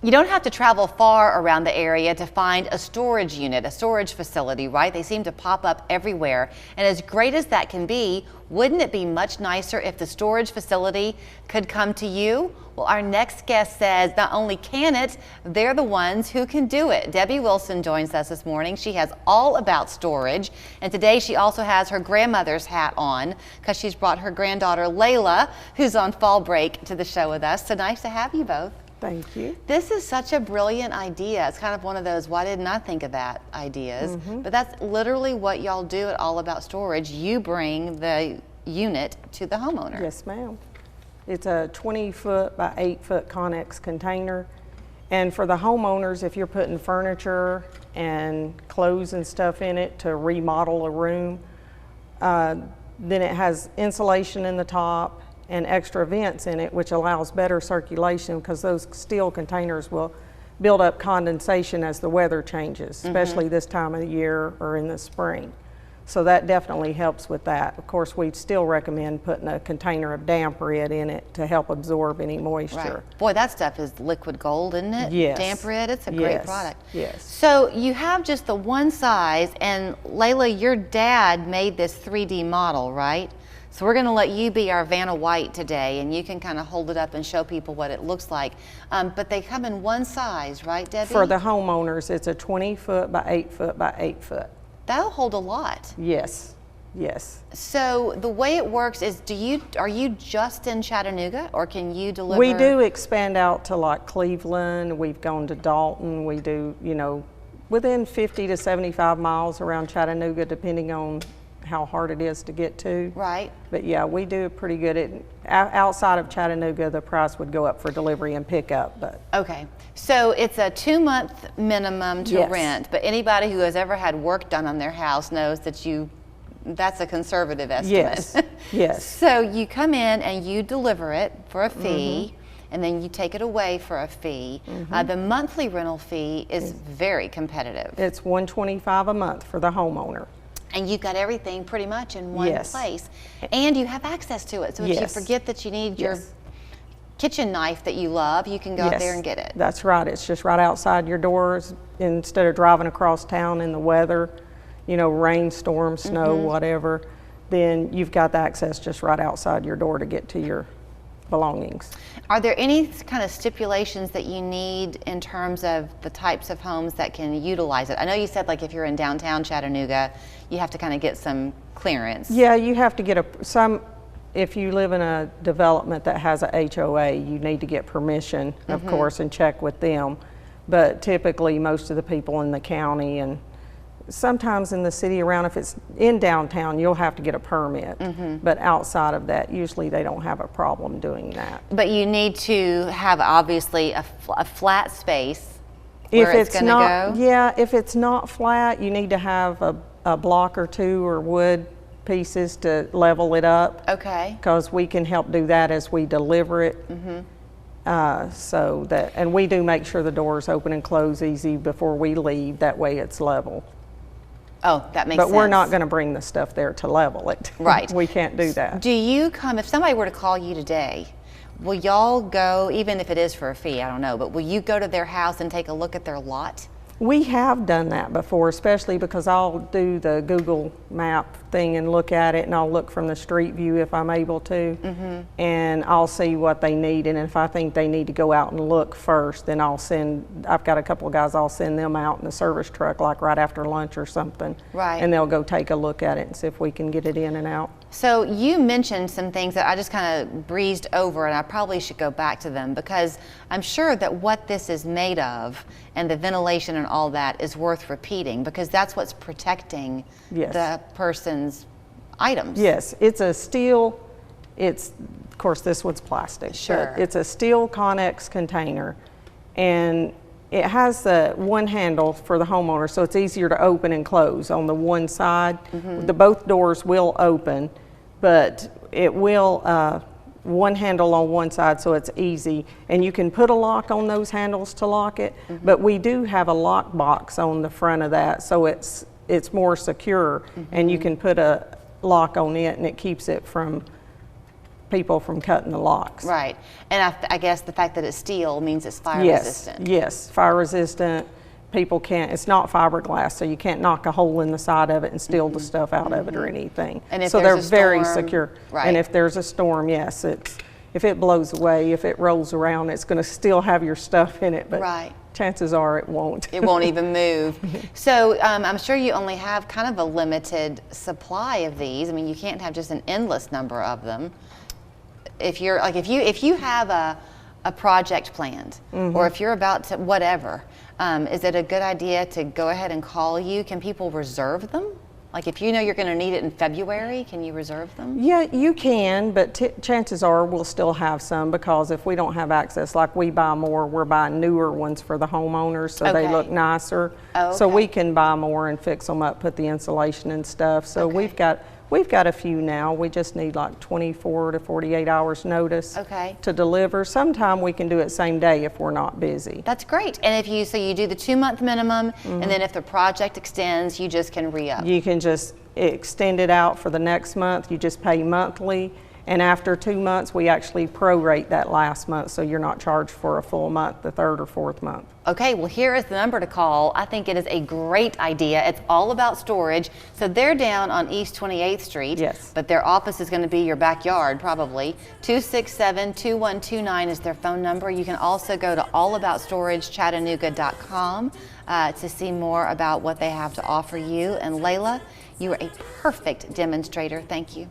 You don't have to travel far around the area to find a storage unit, a storage facility, right? They seem to pop up everywhere. And as great as that can be, wouldn't it be much nicer if the storage facility could come to you? Well, our next guest says not only can it, they're the ones who can do it. Debbie Wilson joins us this morning. She has All About Storage, and today she also has her grandmother's hat on because she's brought her granddaughter Layla, who's on fall break, to the show with us. So nice to have you both. Thank you. This is such a brilliant idea. It's kind of one of those, why didn't I think of that ideas? But that's literally what y'all do at All About Storage. You bring the unit to the homeowner. Yes, ma'am. It's a 20-foot by 8-foot Connex container. And for the homeowners, if you're putting furniture and clothes and stuff in it to remodel a room, then it has insulation in the top and extra vents in it, which allows better circulation because those steel containers will build up condensation as the weather changes, especially this time of the year or in the spring. So that definitely helps with that. Of course, we'd still recommend putting a container of damp red in it to help absorb any moisture. Right. Boy, that stuff is liquid gold, isn't it? Yes. Damp red, it's a great product. Yes. So you have just the one size, and Layla, your dad made this 3D model, right? So we're going to let you be our Vanna White today, and you can kind of hold it up and show people what it looks like. But they come in one size, right, Debbie? For the homeowners, it's a 20-foot by 8-foot by 8-foot. That'll hold a lot. Yes, yes. So the way it works is, are you just in Chattanooga, or can you deliver? We do expand out to like Cleveland. We've gone to Dalton. We do, you know, within 50 to 75 miles around Chattanooga, depending on how hard it is to get to. Right. But yeah, we do pretty good. Outside of Chattanooga, the price would go up for delivery and pickup. But okay, so it's a 2-month minimum to rent, but anybody who has ever had work done on their house knows that that's a conservative estimate. Yes, yes. So you come in and you deliver it for a fee, and then you take it away for a fee. The monthly rental fee is very competitive. It's $125 a month for the homeowner. And you've got everything pretty much in one place. And you have access to it. So if you forget that you need your kitchen knife that you love, you can go out there and get it. That's right. It's just right outside your doors. Instead of driving across town in the weather, you know, rainstorm, snow, whatever, then you've got the access just right outside your door to get to your belongings. Are there any kind of stipulations that you need in terms of the types of homes that can utilize it? I know you said, like, if you're in downtown Chattanooga, you have to kind of get some clearance. Yeah, you have to get if you live in a development that has a HOA, you need to get permission, of course, and check with them. But typically, most of the people in the county and sometimes in the city around, if it's in downtown, you'll have to get a permit. But outside of that, usually they don't have a problem doing that. But you need to have, obviously, a flat space where it's going to go? Yeah, if it's not flat, you need to have a block or two or wood pieces to level it up. Okay. Because we can help do that as we deliver it. And we do make sure the doors open and close easy before we leave. That way it's level. Oh, that makes sense. But we're not going to bring the stuff there to level it. Right. We can't do that. Do you come, if somebody were to call you today, will y'all go, even if it is for a fee, I don't know, but will you go to their house and take a look at their lot? We have done that before, especially because I'll do the Google map thing and look at it, and I'll look from the street view if I'm able to, and I'll see what they need, and if I think they need to go out and look first, then I've got a couple of guys, I'll send them out in the service truck like right after lunch or something, and they'll go take a look at it and see if we can get it in and out. So you mentioned some things that I just kind of breezed over, and I probably should go back to them because I'm sure that what this is made of and the ventilation and all that is worth repeating because that's what's protecting the person's items. Yes, it's a steel, of course this one's plastic. Sure. It's a steel Connex container, and it has the one handle for the homeowner, so it's easier to open and close on the one side. Both doors will open, but it will one handle on one side, so it's easy, and you can put a lock on those handles to lock it, but we do have a lock box on the front of that, so it's more secure, and you can put a lock on it and it keeps it from people from cutting the locks. Right. And I guess the fact that it's steel means it's fire Yes, resistant. yes, fire resistant. People can't, it's not fiberglass, so you can't knock a hole in the side of it and steal the stuff out of it or anything. And if so there's they're a very storm, secure. right. And if there's a storm, yes, if it blows away, if it rolls around, it's going to still have your stuff in it, but Right. chances are it won't. It won't even move. So I'm sure you only have kind of a limited supply of these. I mean, you can't have just an endless number of them. If you're like, if you have a project planned, or if you're about to whatever, is it a good idea to go ahead and call you? Can people reserve them? Like if you know you're going to need it in February, can you reserve them? Yeah, you can, but chances are we'll still have some, because if we don't have access, like we buy more, we're buying newer ones for the homeowners so they Okay. look nicer. Oh, So okay. we can buy more and fix them up, put the insulation and stuff. So Okay. we've got a few now. We just need like 24 to 48 hours notice Okay. to deliver. Sometime we can do it same day if we're not busy. That's great. And if you you do the 2-month minimum, and then if the project extends, you just can re-up. You can just extend it out for the next month. You just pay monthly. And after 2 months, we actually prorate that last month, so you're not charged for a full month, the third or fourth month. Okay, well here is the number to call. I think it is a great idea. It's All About Storage. So they're down on East 28th Street. Yes. But their office is going to be your backyard probably. 267-2129 is their phone number. You can also go to allaboutstorageChattanooga.com to see more about what they have to offer you. And Layla, you are a perfect demonstrator. Thank you.